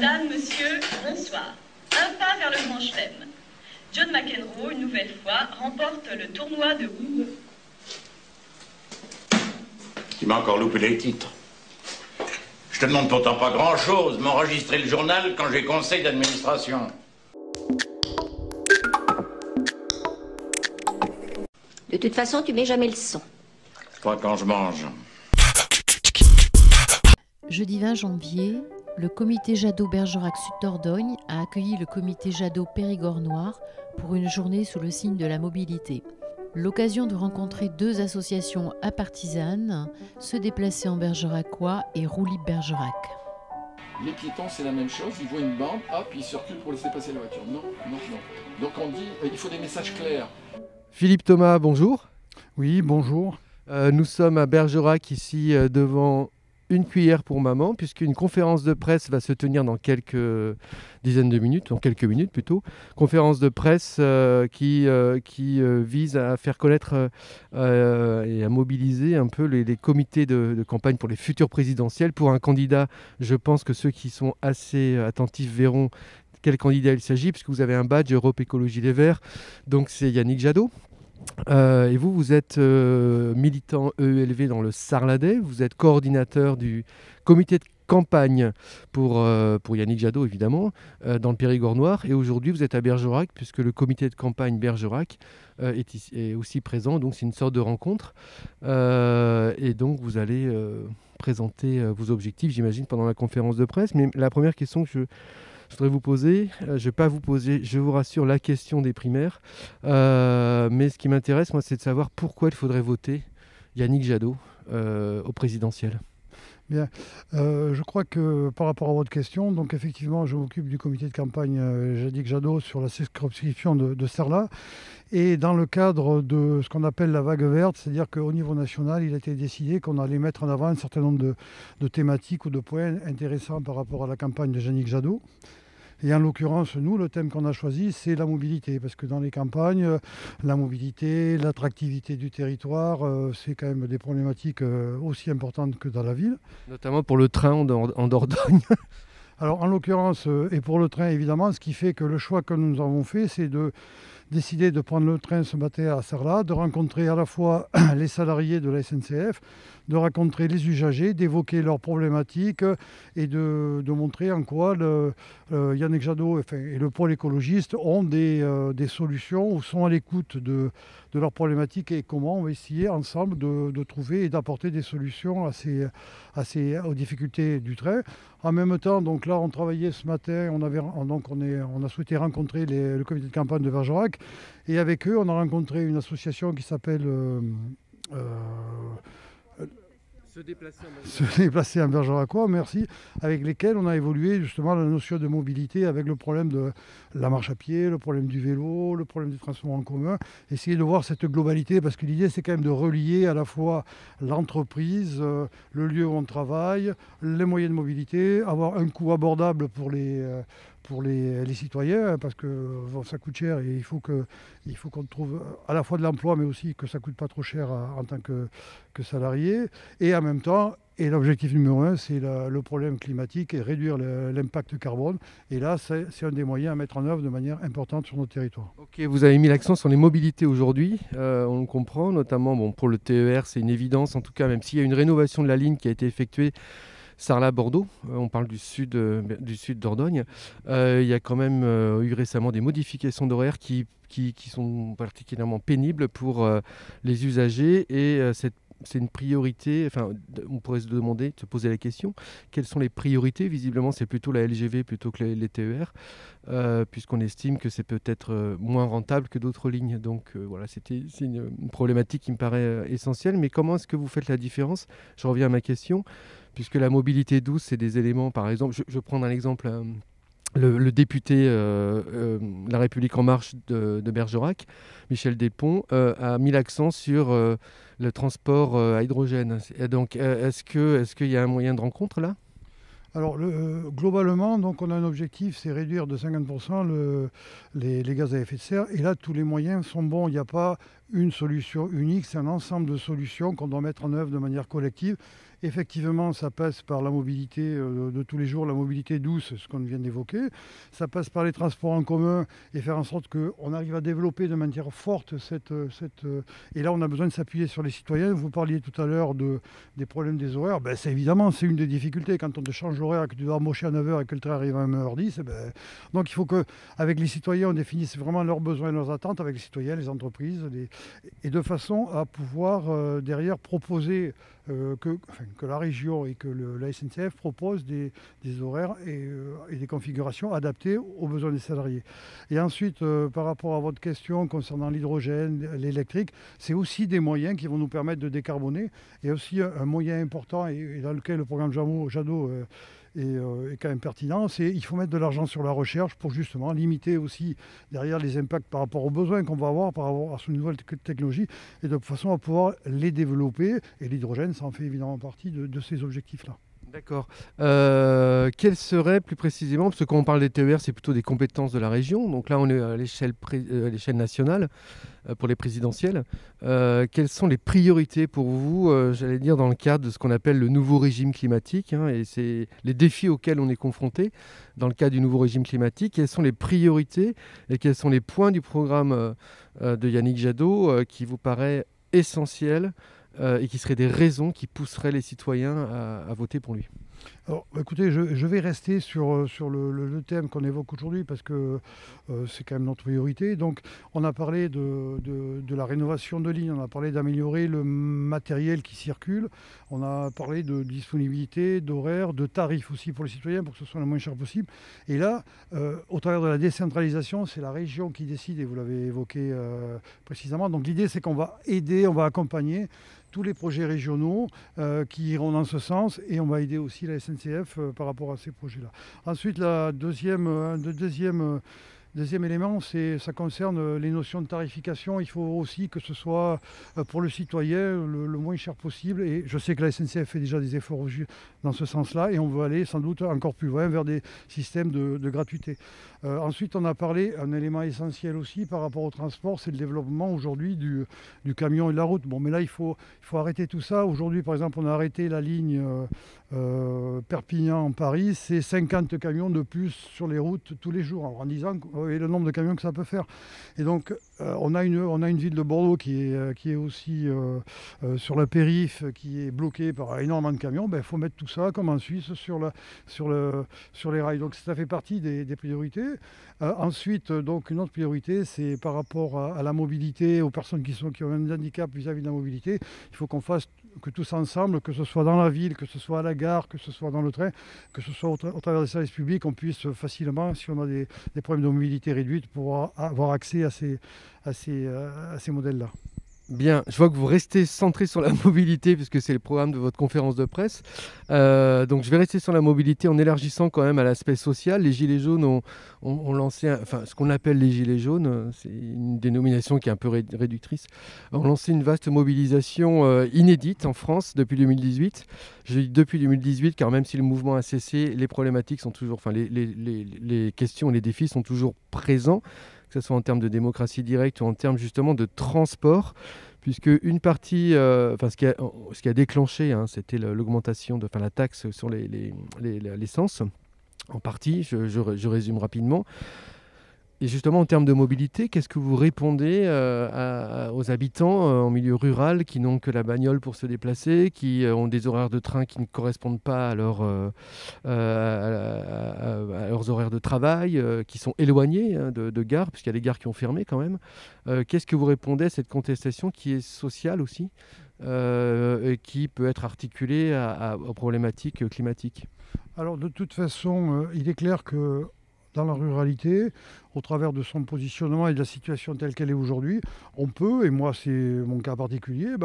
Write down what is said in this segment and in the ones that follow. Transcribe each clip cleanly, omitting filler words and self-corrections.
Madame, monsieur, bonsoir. Un pas vers le grand chelem. John McEnroe, une nouvelle fois, remporte le tournoi de Wimbledon. Tu m'as encore loupé les titres. Je te demande pourtant pas grand-chose, m'enregistrer le journal quand j'ai conseil d'administration. De toute façon, tu mets jamais le son. Pas quand je mange. Jeudi 20 janvier, le comité Jadot-Bergerac Sud Dordogne a accueilli le comité Jadot-Périgord-Noir pour une journée sous le signe de la mobilité. L'occasion de rencontrer deux associations apartisanes, Se déplacer en Bergeracois et Roue libre Bergerac. Les piétons, c'est la même chose, ils voient une bande, hop, ils se reculent pour laisser passer la voiture. Non, non, non. Donc on dit, il faut des messages clairs. Philippe Thomas, bonjour. Oui, bonjour. Nous sommes à Bergerac, ici devant Une cuillère pour maman, puisqu'une conférence de presse va se tenir dans quelques dizaines de minutes, dans quelques minutes plutôt. Conférence de presse qui vise à faire connaître et à mobiliser un peu les comités de campagne pour les futures présidentielles. Pour un candidat, je pense que ceux qui sont assez attentifs verront quel candidat il s'agit, puisque vous avez un badge Europe Écologie Les Verts, donc c'est Yannick Jadot. Et vous êtes militant EELV dans le Sarladais, vous êtes coordinateur du comité de campagne pour Yannick Jadot évidemment, dans le Périgord noir, et aujourd'hui vous êtes à Bergerac puisque le comité de campagne Bergerac est aussi présent, donc c'est une sorte de rencontre, et donc vous allez présenter vos objectifs j'imagine pendant la conférence de presse. Mais la première question que je voudrais vous poser, je ne vais pas vous poser, je vous rassure, la question des primaires. Mais ce qui m'intéresse, moi, c'est de savoir pourquoi il faudrait voter Yannick Jadot au présidentiel. Bien. Je crois que par rapport à votre question, donc effectivement, je m'occupe du comité de campagne Yannick Jadot sur la circonscription de Sarlat. Et dans le cadre de ce qu'on appelle la vague verte, c'est-à-dire qu'au niveau national, il a été décidé qu'on allait mettre en avant un certain nombre de thématiques ou de points intéressants par rapport à la campagne de Yannick Jadot. Et en l'occurrence, nous, le thème qu'on a choisi, c'est la mobilité. Parce que dans les campagnes, la mobilité, l'attractivité du territoire, c'est quand même des problématiques aussi importantes que dans la ville. Notamment pour le train en Dordogne. Alors, en l'occurrence, et pour le train, évidemment, ce qui fait que le choix que nous avons fait, c'est de décider de prendre le train ce matin à Sarlat, de rencontrer à la fois les salariés de la SNCF, de rencontrer les usagers, d'évoquer leurs problématiques et de montrer en quoi Yannick Jadot et le pôle écologiste ont des solutions ou sont à l'écoute de leurs problématiques et comment on va essayer ensemble de trouver et d'apporter des solutions aux difficultés du train. En même temps, donc là, on travaillait ce matin, on a souhaité rencontrer le comité de campagne de Bergerac, et avec eux, on a rencontré une association qui s'appelle Se déplacer en Bergeracois, merci, avec lesquels on a évolué justement la notion de mobilité avec le problème de la marche à pied, le problème du vélo, le problème du transport en commun, essayer de voir cette globalité, parce que l'idée c'est quand même de relier à la fois l'entreprise, le lieu où on travaille, les moyens de mobilité, avoir un coût abordable pour les citoyens, parce que ça coûte cher et il faut qu'on trouve à la fois de l'emploi, mais aussi que ça ne coûte pas trop cher en tant que salarié. Et en même temps, et l'objectif numéro 1, c'est le problème climatique et réduire l'impact carbone. Et là, c'est un des moyens à mettre en œuvre de manière importante sur notre territoire. Ok, vous avez mis l'accent sur les mobilités aujourd'hui, on le comprend, notamment pour le TER, c'est une évidence, en tout cas, même s'il y a une rénovation de la ligne qui a été effectuée, Sarlat-Bordeaux, on parle du sud Dordogne. Il y a quand même eu récemment des modifications d'horaires qui sont particulièrement pénibles pour les usagers, et c'est une priorité. Enfin, on pourrait se poser la question, quelles sont les priorités? Visiblement, c'est plutôt la LGV plutôt que les TER, puisqu'on estime que c'est peut-être moins rentable que d'autres lignes. Donc voilà, c'est une problématique qui me paraît essentielle. Mais comment est-ce que vous faites la différence? Je reviens à ma question, puisque la mobilité douce, c'est des éléments, par exemple, je prends un exemple, le député La République En Marche de Bergerac, Michel Delpont, a mis l'accent sur le transport à hydrogène. Et donc, est-ce qu'il y a un moyen de rencontre là? Alors, globalement, donc, on a un objectif, c'est réduire de 50% les gaz à effet de serre. Et là, tous les moyens sont bons. Il n'y a pas une solution unique, c'est un ensemble de solutions qu'on doit mettre en œuvre de manière collective. Effectivement, ça passe par la mobilité de tous les jours, la mobilité douce, ce qu'on vient d'évoquer. Ça passe par les transports en commun et faire en sorte qu'on arrive à développer de manière forte Et là, on a besoin de s'appuyer sur les citoyens. Vous parliez tout à l'heure des problèmes des horaires. Ben, c'est une des difficultés. Quand on te change l'horaire, que tu dois embaucher à 9h et que le train arrive à 1h10, donc il faut qu'avec les citoyens, on définisse vraiment leurs besoins et leurs attentes, avec les citoyens, les entreprises, et de façon à pouvoir derrière proposer que la région et que la SNCF proposent des horaires et des configurations adaptées aux besoins des salariés. Et ensuite, par rapport à votre question concernant l'hydrogène, l'électrique, c'est aussi des moyens qui vont nous permettre de décarboner. Et aussi un moyen important, et dans lequel le programme Jadot est quand même pertinent, c'est qu'il faut mettre de l'argent sur la recherche pour justement limiter aussi derrière les impacts par rapport aux besoins qu'on va avoir par rapport à ces nouvelles technologies, et de façon à pouvoir les développer. Et l'hydrogène, ça en fait évidemment partie de ces objectifs-là. D'accord. Quelles seraient plus précisément, parce que quand on parle des TER, c'est plutôt des compétences de la région, donc là on est à l'échelle nationale pour les présidentielles. Quelles sont les priorités pour vous, j'allais dire, dans le cadre de ce qu'on appelle le nouveau régime climatique, et c'est les défis auxquels on est confronté dans le cadre du nouveau régime climatique? Quelles sont les priorités et quels sont les points du programme de Yannick Jadot qui vous paraît essentiel et qui seraient des raisons qui pousseraient les citoyens à voter pour lui? Alors, écoutez, je vais rester sur le thème qu'on évoque aujourd'hui parce que c'est quand même notre priorité. Donc, on a parlé de la rénovation de lignes, on a parlé d'améliorer le matériel qui circule, on a parlé de disponibilité, d'horaire, de tarifs aussi pour les citoyens pour que ce soit le moins cher possible. Et là, au travers de la décentralisation, c'est la région qui décide, et vous l'avez évoqué précisément. Donc, l'idée, c'est qu'on va aider, on va accompagner tous les projets régionaux qui iront dans ce sens, et on va aider aussi la SNCF par rapport à ces projets-là. Ensuite, le deuxième élément, ça concerne les notions de tarification. Il faut aussi que ce soit pour le citoyen le moins cher possible. Et je sais que la SNCF fait déjà des efforts dans ce sens-là, et on veut aller sans doute encore plus loin vers des systèmes de gratuité. Ensuite, on a parlé, un élément essentiel aussi par rapport au transport, c'est le développement aujourd'hui du camion et de la route. Bon, mais là, il faut arrêter tout ça. Aujourd'hui, par exemple, on a arrêté la ligne Perpignan-Paris. C'est 50 camions de plus sur les routes tous les jours, en disant le nombre de camions que ça peut faire. Et donc, on a une ville de Bordeaux qui est aussi sur la périph', qui est bloquée par énormément de camions. Il faut mettre tout ça, comme en Suisse, sur les rails. Donc, ça fait partie des priorités. Ensuite, donc, une autre priorité, c'est par rapport à la mobilité, aux personnes qui ont un handicap vis-à-vis de la mobilité. Il faut qu'on fasse que tous ensemble, que ce soit dans la ville, que ce soit à la gare, que ce soit dans le train, que ce soit au travers des services publics, on puisse facilement, si on a des problèmes de mobilité réduite, pouvoir avoir accès à ces modèles-là. Bien, je vois que vous restez centré sur la mobilité puisque c'est le programme de votre conférence de presse. Donc je vais rester sur la mobilité en élargissant quand même à l'aspect social. Les Gilets jaunes ont lancé, ce qu'on appelle les Gilets jaunes, c'est une dénomination qui est un peu réductrice, ont lancé une vaste mobilisation inédite en France depuis 2018. Je dis depuis 2018 car même si le mouvement a cessé, les problématiques sont toujours, les questions et les défis sont toujours présents, que ce soit en termes de démocratie directe ou en termes justement de transport, puisque une partie, ce qui a déclenché, c'était l'augmentation la taxe sur l'essence, en partie, je résume rapidement. Et justement, en termes de mobilité, qu'est-ce que vous répondez aux habitants en milieu rural qui n'ont que la bagnole pour se déplacer, qui ont des horaires de train qui ne correspondent pas à leurs horaires de travail, qui sont éloignés de gares, puisqu'il y a des gares qui ont fermé quand même. Qu'est-ce que vous répondez à cette contestation qui est sociale aussi, et qui peut être articulée aux problématiques climatiques? Alors, de toute façon, il est clair que dans la ruralité, au travers de son positionnement et de la situation telle qu'elle est aujourd'hui, on peut, et moi c'est mon cas particulier,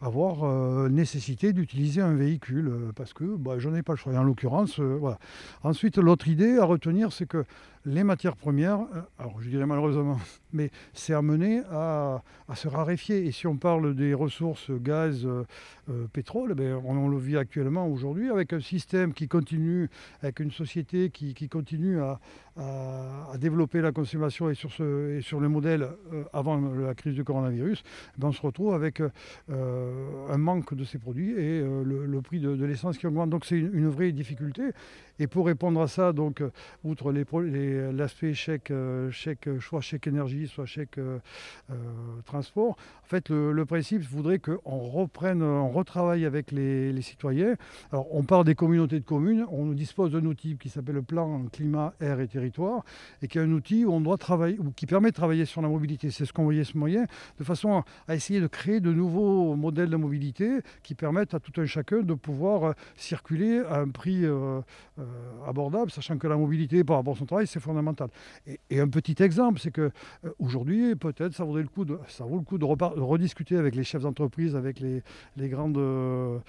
avoir nécessité d'utiliser un véhicule parce que je n'ai pas le choix. En l'occurrence, voilà. Ensuite, l'autre idée à retenir, c'est que les matières premières, alors je dirais malheureusement, mais c'est amené à se raréfier. Et si on parle des ressources gaz, pétrole, on le vit actuellement aujourd'hui avec un système qui continue, avec une société qui continue à développer la consommation et sur le modèle avant la crise du coronavirus, on se retrouve avec un manque de ces produits et le prix de l'essence qui augmente. Donc c'est une vraie difficulté. Et pour répondre à ça, donc, outre l'aspect chèque énergie, soit chèque transport, en fait, le principe voudrait qu'on retravaille avec les citoyens. Alors, on parle des communautés de communes, on dispose d'un outil qui s'appelle le plan climat, air et territoire, et qui est un outil où on doit travailler, ou qui permet de travailler sur la mobilité. C'est ce qu'on voyait ce moyen, de façon à essayer de créer de nouveaux modèles de mobilité qui permettent à tout un chacun de pouvoir circuler à un prix abordable, sachant que la mobilité par rapport à son travail, c'est fondamental. Et un petit exemple, c'est que aujourd'hui, peut-être, ça vaut le coup de rediscuter avec les chefs d'entreprise, avec les grandes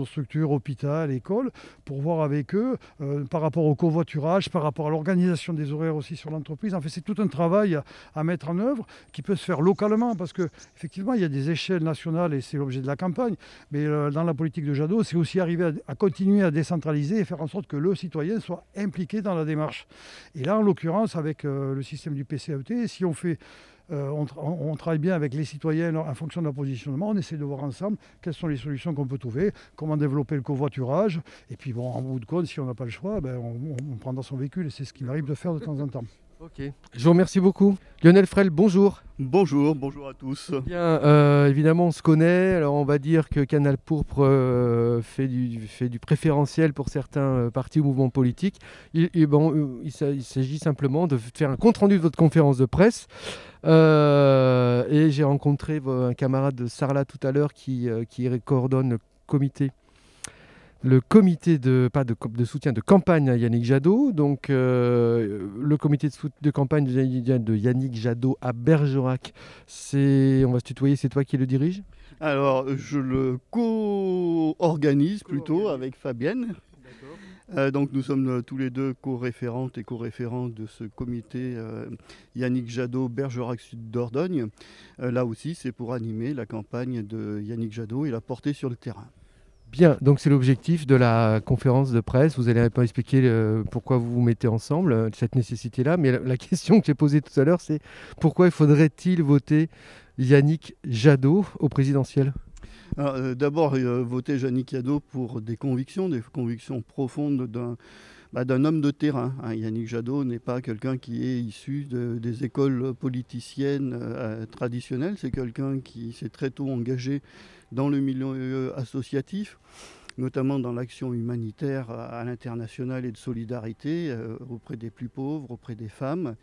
structures, hôpitaux, écoles, pour voir avec eux par rapport au covoiturage, par rapport à l'organisation des horaires aussi sur l'entreprise. En fait, c'est tout un travail à mettre en œuvre qui peut se faire localement, parce qu'effectivement, il y a des échelles nationales et c'est l'objet de la campagne, mais dans la politique de Jadot, c'est aussi arriver à continuer à décentraliser et faire en sorte que le citoyen soit impliqué dans la démarche. Et là, en l'occurrence, avec le système du PCAET, si on fait on travaille bien avec les citoyens en fonction de leur positionnement, on essaie de voir ensemble quelles sont les solutions qu'on peut trouver, comment développer le covoiturage, et puis bon, en bout de compte, si on n'a pas le choix, on prend dans son véhicule, et c'est ce qui m'arrive de faire de temps en temps. Ok, je vous remercie beaucoup. Lionel Frel, bonjour. Bonjour à tous. Bien, évidemment, on se connaît. Alors, on va dire que Canal Pourpre fait du préférentiel pour certains partis ou mouvements politiques. Il s'agit simplement de faire un compte-rendu de votre conférence de presse. Et j'ai rencontré un camarade de Sarlat tout à l'heure qui coordonne le comité de soutien de campagne à Yannick Jadot. Donc, le comité de campagne de Yannick Jadot à Bergerac, on va se tutoyer, c'est toi qui le dirige ? Alors, je le co-organise plutôt avec Fabienne. Donc nous sommes tous les deux co-référentes et co-référents de ce comité Yannick Jadot Bergerac Sud Dordogne. Là aussi, c'est pour animer la campagne de Yannick Jadot et la porter sur le terrain. Bien, donc c'est l'objectif de la conférence de presse. Vous allez un peu expliquer pourquoi vous vous mettez ensemble, cette nécessité-là. Mais la question que j'ai posée tout à l'heure, c'est pourquoi faudrait-il voter Yannick Jadot au présidentiel ? D'abord, voter Yannick Jadot pour des convictions profondes d'un homme de terrain. Yannick Jadot n'est pas quelqu'un qui est issu des écoles politiciennes traditionnelles. C'est quelqu'un qui s'est très tôt engagé dans le milieu associatif, notamment dans l'action humanitaire à l'international et de solidarité auprès des plus pauvres, auprès des femmes.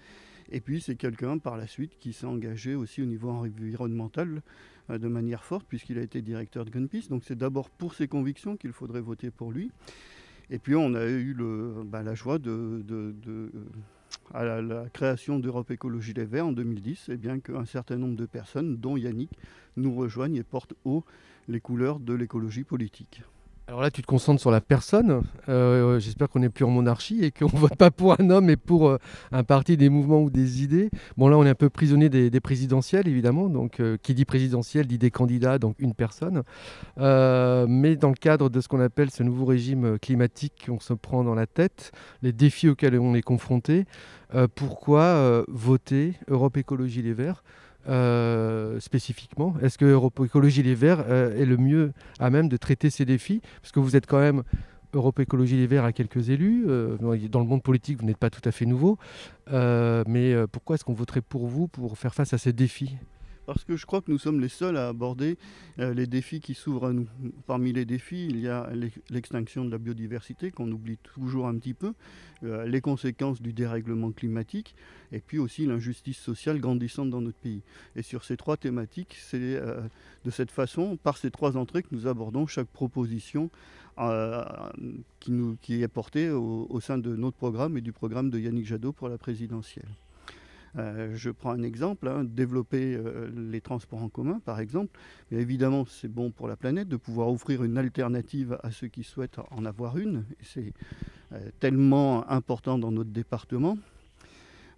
Et puis c'est quelqu'un par la suite qui s'est engagé aussi au niveau environnemental de manière forte, puisqu'il a été directeur de Greenpeace. Donc c'est d'abord pour ses convictions qu'il faudrait voter pour lui. Et puis on a eu la joie à la création d'Europe Écologie Les Verts en 2010, et bien qu'un certain nombre de personnes, dont Yannick, nous rejoignent et portent haut les couleurs de l'écologie politique. Alors là, tu te concentres sur la personne. J'espère qu'on n'est plus en monarchie et qu'on ne vote pas pour un homme, mais pour un parti, des mouvements ou des idées. Bon, là, on est un peu prisonnier des présidentielles, évidemment. Donc, qui dit présidentielle dit des candidats, donc une personne. Mais dans le cadre de ce qu'on appelle ce nouveau régime climatique qu'on se prend dans la tête, les défis auxquels on est confronté, pourquoi voter Europe Écologie Les Verts spécifiquement? Est-ce que Europe Écologie Les Verts est le mieux à même de traiter ces défis? Parce que vous êtes quand même, Europe Écologie Les Verts, à quelques élus. Dans le monde politique, vous n'êtes pas tout à fait nouveau. Mais pourquoi est-ce qu'on voterait pour vous pour faire face à ces défis? Parce que je crois que nous sommes les seuls à aborder les défis qui s'ouvrent à nous. Parmi les défis, il y a l'extinction de la biodiversité, qu'on oublie toujours un petit peu, les conséquences du dérèglement climatique, et puis aussi l'injustice sociale grandissante dans notre pays. Et sur ces trois thématiques, c'est de cette façon, par ces trois entrées, que nous abordons chaque proposition qui est portée au sein de notre programme et du programme de Yannick Jadot pour la présidentielle. Je prends un exemple, développer les transports en commun par exemple. Mais évidemment, c'est bon pour la planète de pouvoir offrir une alternative à ceux qui souhaitent en avoir une. Et c'est tellement important dans notre département.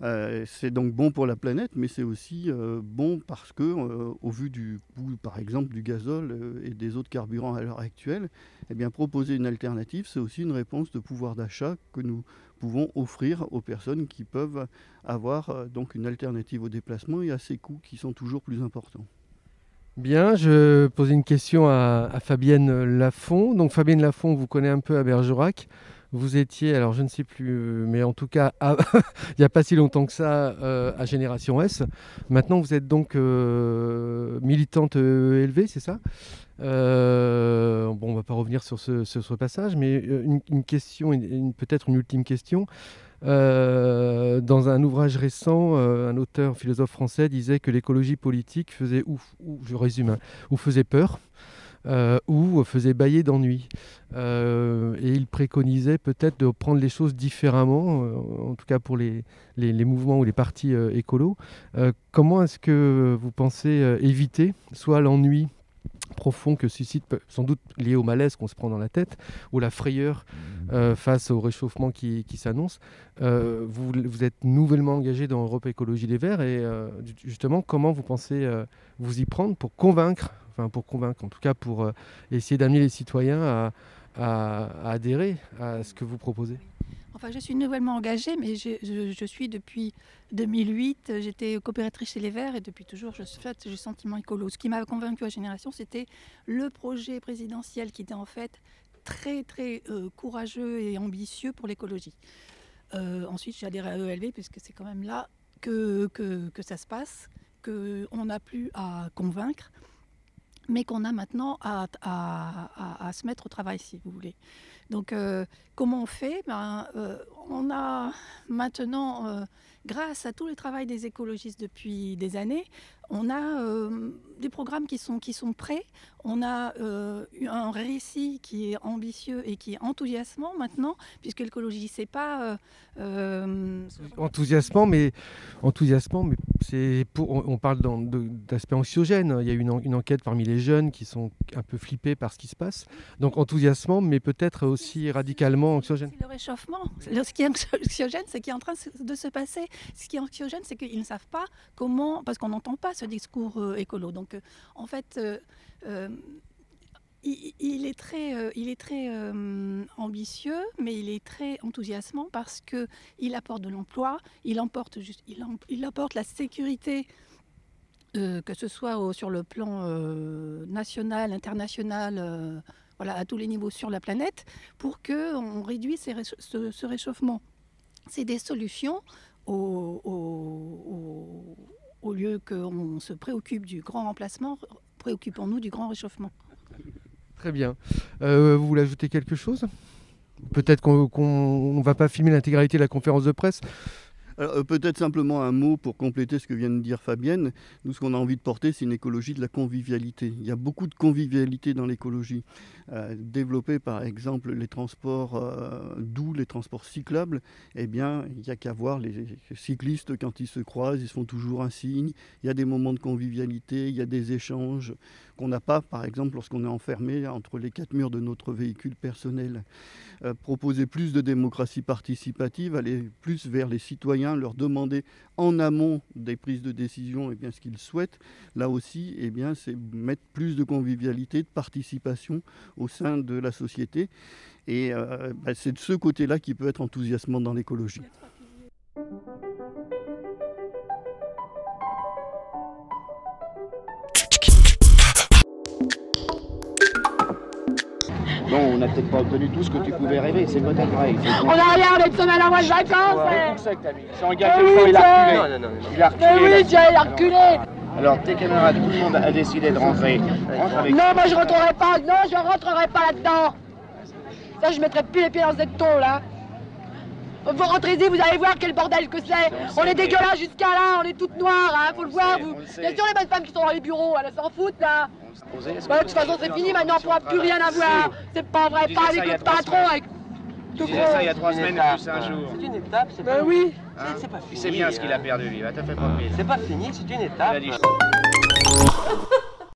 C'est donc bon pour la planète, mais c'est aussi bon parce que, au vu du coût, par exemple, du gazole et des autres carburants à l'heure actuelle, eh bien, proposer une alternative, c'est aussi une réponse de pouvoir d'achat que nous pouvons offrir aux personnes qui peuvent avoir donc une alternative au déplacement et à ces coûts qui sont toujours plus importants. Bien, je posais une question à Fabienne Lafont. Donc Fabienne Lafont, vous connaissez un peu à Bergerac. Vous étiez, alors je ne sais plus, mais en tout cas, il n'y a pas si longtemps que ça, à Génération S. Maintenant, vous êtes donc militante élevée, c'est ça? Bon, on ne va pas revenir sur ce passage, mais une question, peut-être une ultime question. Dans un ouvrage récent, un auteur philosophe français disait que l'écologie politique faisait, je résume, ou faisait peur, ou faisait bâiller d'ennui. Et il préconisait peut-être de prendre les choses différemment, en tout cas pour les mouvements ou les partis écolos. Comment est-ce que vous pensez éviter soit l'ennui profond que suscite, sans doute lié au malaise qu'on se prend dans la tête, ou la frayeur face au réchauffement qui s'annonce. Vous êtes nouvellement engagé dans Europe Écologie Les Verts, et justement, comment vous pensez vous y prendre pour convaincre, en tout cas pour essayer d'amener les citoyens à adhérer à ce que vous proposez? Enfin, je suis nouvellement engagée, mais je suis depuis 2008, j'étais coopératrice chez Les Verts et depuis toujours, j'ai sentiment écolo. Ce qui m'a convaincue à Génération, c'était le projet présidentiel qui était en fait très, très courageux et ambitieux pour l'écologie. Ensuite, j'ai adhéré à ELV, puisque c'est quand même là que ça se passe, qu'on n'a plus à convaincre, mais qu'on a maintenant à se mettre au travail, si vous voulez. Donc, comment on fait? On a maintenant, grâce à tout le travail des écologistes depuis des années, on a des programmes qui sont prêts. On a un récit qui est ambitieux et qui est enthousiasmant maintenant, puisque l'écologie, c'est pas... Enthousiasmant, mais c'est on parle d'aspect anxiogène. Il y a une enquête parmi les jeunes qui sont un peu flippés par ce qui se passe. Donc enthousiasmant, mais peut-être aussi radicalement anxiogène. Le réchauffement. Ce qui est anxiogène, c'est ce qui est en train de se passer. Ce qui est anxiogène, c'est qu'ils ne savent pas comment... Parce qu'on n'entend pas ce discours écolo. Donc, en fait... il est très ambitieux, mais il est très enthousiasmant parce qu'il apporte de l'emploi, il apporte la sécurité, que ce soit sur le plan national, international, voilà, à tous les niveaux sur la planète, pour qu'on réduise ce réchauffement. C'est des solutions au lieu qu'on se préoccupe du grand remplacement, préoccupons-nous du grand réchauffement. Très bien. Vous voulez ajouter quelque chose? Peut-être qu'on ne va pas filmer l'intégralité de la conférence de presse. Peut-être simplement un mot pour compléter ce que vient de dire Fabienne. Nous, ce qu'on a envie de porter, c'est une écologie de la convivialité. Il y a beaucoup de convivialité dans l'écologie. Développer par exemple les transports doux, les transports cyclables, eh bien, il n'y a qu'à voir les cyclistes quand ils se croisent, ils se font toujours un signe. Il y a des moments de convivialité, il y a des échanges qu'on n'a pas, par exemple, lorsqu'on est enfermé entre les quatre murs de notre véhicule personnel. Proposer plus de démocratie participative, aller plus vers les citoyens, leur demander en amont des prises de décision ce qu'ils souhaitent. Là aussi, c'est mettre plus de convivialité, de participation au sein de la société. Et c'est de ce côté-là qui peut être enthousiasmant dans l'écologie. Bon, on n'a peut-être pas obtenu tout ce que tu pouvais rêver, c'est peut-être vrai. On a rien d'être semaine à mois de vacances. C'est engagé le temps, il a reculé. Non. Il a reculé. Mais oui, il a reculé. Alors, tes camarades, tout le monde a décidé de rentrer. Non, moi je rentrerai pas. Non, je rentrerai pas là-dedans. Ça, je mettrai plus les pieds dans cette tôle, là. Vous rentrez y, vous allez voir quel bordel que c'est. On est dégueulasse jusqu'à là, on est toutes noires, hein, faut le voir, vous. Bien sûr, les bonnes femmes qui sont dans les bureaux, elles s'en foutent, là. De toute façon, c'est fini, maintenant, on pourra plus rien avoir. C'est pas vrai, pas avec le patron, avec... Tu disais ça il y a 3 semaines et plus un jour. C'est une étape, c'est pas... oui. C'est pas fini. Tu sais bien ce qu'il a perdu, lui, va te faire pas de mille. C'est pas fini, c'est une étape.